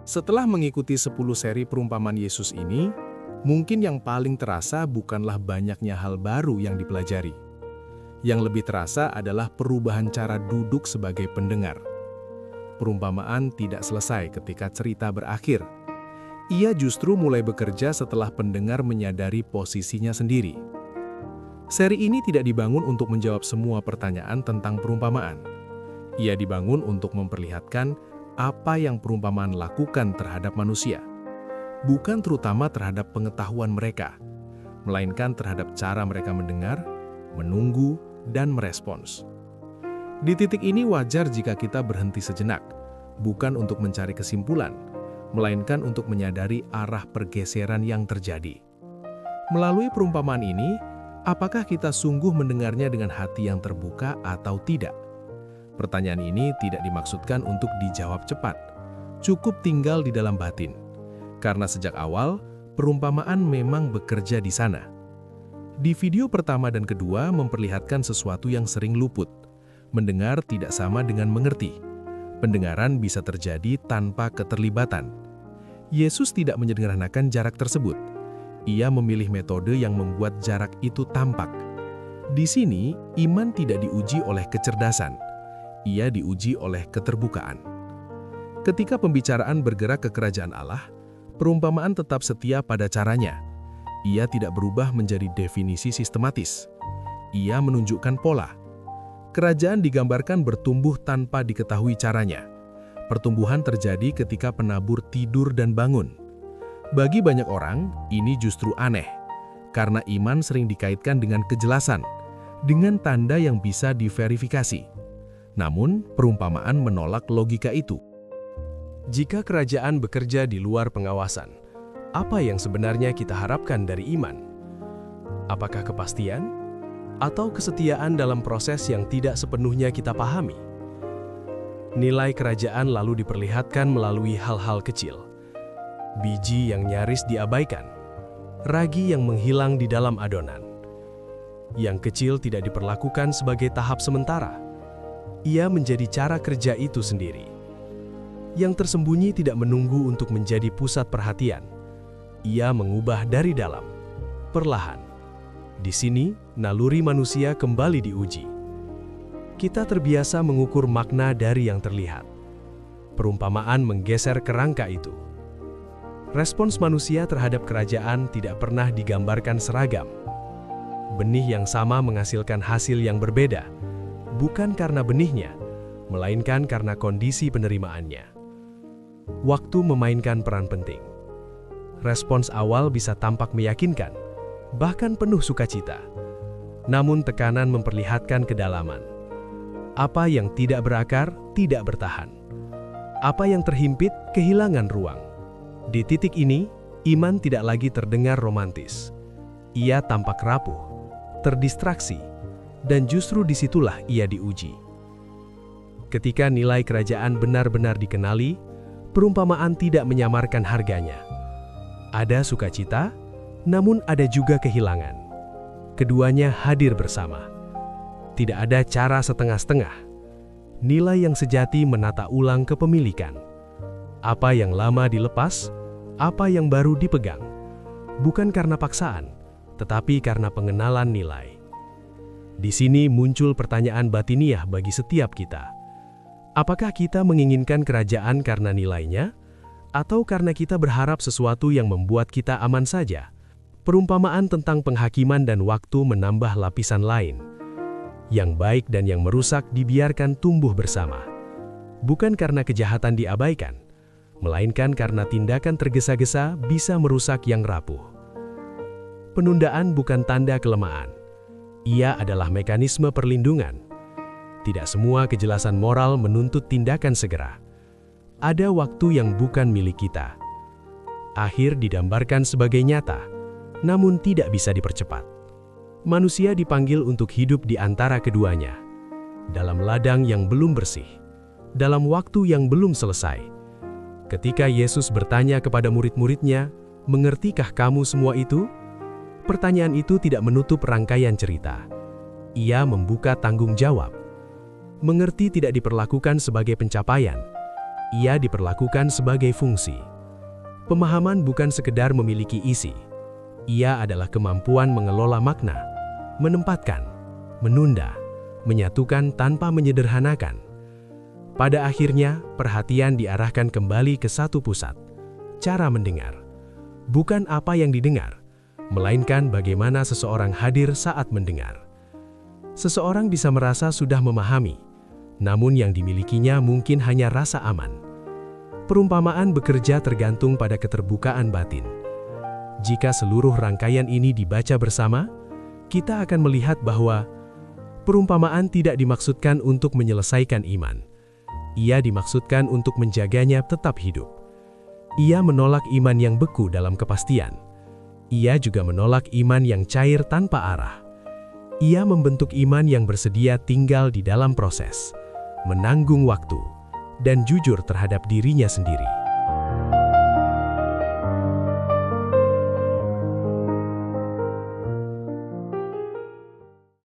Setelah mengikuti 10 seri perumpamaan Yesus ini, mungkin yang paling terasa bukanlah banyaknya hal baru yang dipelajari. Yang lebih terasa adalah perubahan cara duduk sebagai pendengar. Perumpamaan tidak selesai ketika cerita berakhir. Ia justru mulai bekerja setelah pendengar menyadari posisinya sendiri. Seri ini tidak dibangun untuk menjawab semua pertanyaan tentang perumpamaan. Ia dibangun untuk memperlihatkan apa yang perumpamaan lakukan terhadap manusia. Bukan terutama terhadap pengetahuan mereka, melainkan terhadap cara mereka mendengar, menunggu, dan merespons. Di titik ini wajar jika kita berhenti sejenak, bukan untuk mencari kesimpulan, melainkan untuk menyadari arah pergeseran yang terjadi. Melalui perumpamaan ini, apakah kita sungguh mendengarnya dengan hati yang terbuka atau tidak? Pertanyaan ini tidak dimaksudkan untuk dijawab cepat, cukup tinggal di dalam batin. Karena sejak awal, perumpamaan memang bekerja di sana. Di video pertama dan kedua memperlihatkan sesuatu yang sering luput. Mendengar tidak sama dengan mengerti. Pendengaran bisa terjadi tanpa keterlibatan. Yesus tidak menyederhanakan jarak tersebut. Ia memilih metode yang membuat jarak itu tampak. Di sini, iman tidak diuji oleh kecerdasan. Ia diuji oleh keterbukaan. Ketika pembicaraan bergerak ke kerajaan Allah, perumpamaan tetap setia pada caranya. Ia tidak berubah menjadi definisi sistematis. Ia menunjukkan pola. Kerajaan digambarkan bertumbuh tanpa diketahui caranya. Pertumbuhan terjadi ketika penabur tidur dan bangun. Bagi banyak orang, ini justru aneh, karena iman sering dikaitkan dengan kejelasan, dengan tanda yang bisa diverifikasi. Namun, perumpamaan menolak logika itu. Jika kerajaan bekerja di luar pengawasan, apa yang sebenarnya kita harapkan dari iman? Apakah kepastian? Atau kesetiaan dalam proses yang tidak sepenuhnya kita pahami? Nilai kerajaan lalu diperlihatkan melalui hal-hal kecil. Biji yang nyaris diabaikan, ragi yang menghilang di dalam adonan. Yang kecil tidak diperlakukan sebagai tahap sementara. Ia menjadi cara kerja itu sendiri. Yang tersembunyi tidak menunggu untuk menjadi pusat perhatian. Ia mengubah dari dalam, perlahan. Di sini, naluri manusia kembali diuji. Kita terbiasa mengukur makna dari yang terlihat. Perumpamaan menggeser kerangka itu. Respons manusia terhadap kerajaan tidak pernah digambarkan seragam. Benih yang sama menghasilkan hasil yang berbeda, bukan karena benihnya, melainkan karena kondisi penerimaannya. Waktu memainkan peran penting. Respons awal bisa tampak meyakinkan, bahkan penuh sukacita. Namun tekanan memperlihatkan kedalaman. Apa yang tidak berakar, tidak bertahan. Apa yang terhimpit, kehilangan ruang. Di titik ini, iman tidak lagi terdengar romantis. Ia tampak rapuh, terdistraksi, dan justru disitulah ia diuji. Ketika nilai kerajaan benar-benar dikenali, perumpamaan tidak menyamarkan harganya. Ada sukacita, namun ada juga kehilangan. Keduanya hadir bersama. Tidak ada cara setengah-setengah. Nilai yang sejati menata ulang kepemilikan. Apa yang lama dilepas, apa yang baru dipegang. Bukan karena paksaan, tetapi karena pengenalan nilai. Di sini muncul pertanyaan batiniah bagi setiap kita. Apakah kita menginginkan kerajaan karena nilainya? Atau karena kita berharap sesuatu yang membuat kita aman saja? Perumpamaan tentang penghakiman dan waktu menambah lapisan lain. Yang baik dan yang merusak dibiarkan tumbuh bersama. Bukan karena kejahatan diabaikan, melainkan karena tindakan tergesa-gesa bisa merusak yang rapuh. Penundaan bukan tanda kelemahan. Ia adalah mekanisme perlindungan. Tidak semua kejelasan moral menuntut tindakan segera. Ada waktu yang bukan milik kita. Akhir digambarkan sebagai nyata, namun tidak bisa dipercepat. Manusia dipanggil untuk hidup di antara keduanya, dalam ladang yang belum bersih, dalam waktu yang belum selesai. Ketika Yesus bertanya kepada murid-muridnya, "Mengertikah kamu semua itu?" Pertanyaan itu tidak menutup rangkaian cerita. Ia membuka tanggung jawab. Mengerti tidak diperlakukan sebagai pencapaian. ia diperlakukan sebagai fungsi. Pemahaman bukan sekedar memiliki isi. Ia adalah kemampuan mengelola makna, menempatkan, menunda, menyatukan tanpa menyederhanakan. Pada akhirnya, perhatian diarahkan kembali ke satu pusat, cara mendengar. Bukan apa yang didengar, melainkan bagaimana seseorang hadir saat mendengar. Seseorang bisa merasa sudah memahami, namun yang dimilikinya mungkin hanya rasa aman. Perumpamaan bekerja tergantung pada keterbukaan batin. Jika seluruh rangkaian ini dibaca bersama, kita akan melihat bahwa perumpamaan tidak dimaksudkan untuk menyelesaikan iman. Ia dimaksudkan untuk menjaganya tetap hidup. Ia menolak iman yang beku dalam kepastian. Ia juga menolak iman yang cair tanpa arah. Ia membentuk iman yang bersedia tinggal di dalam proses, menanggung waktu, dan jujur terhadap dirinya sendiri.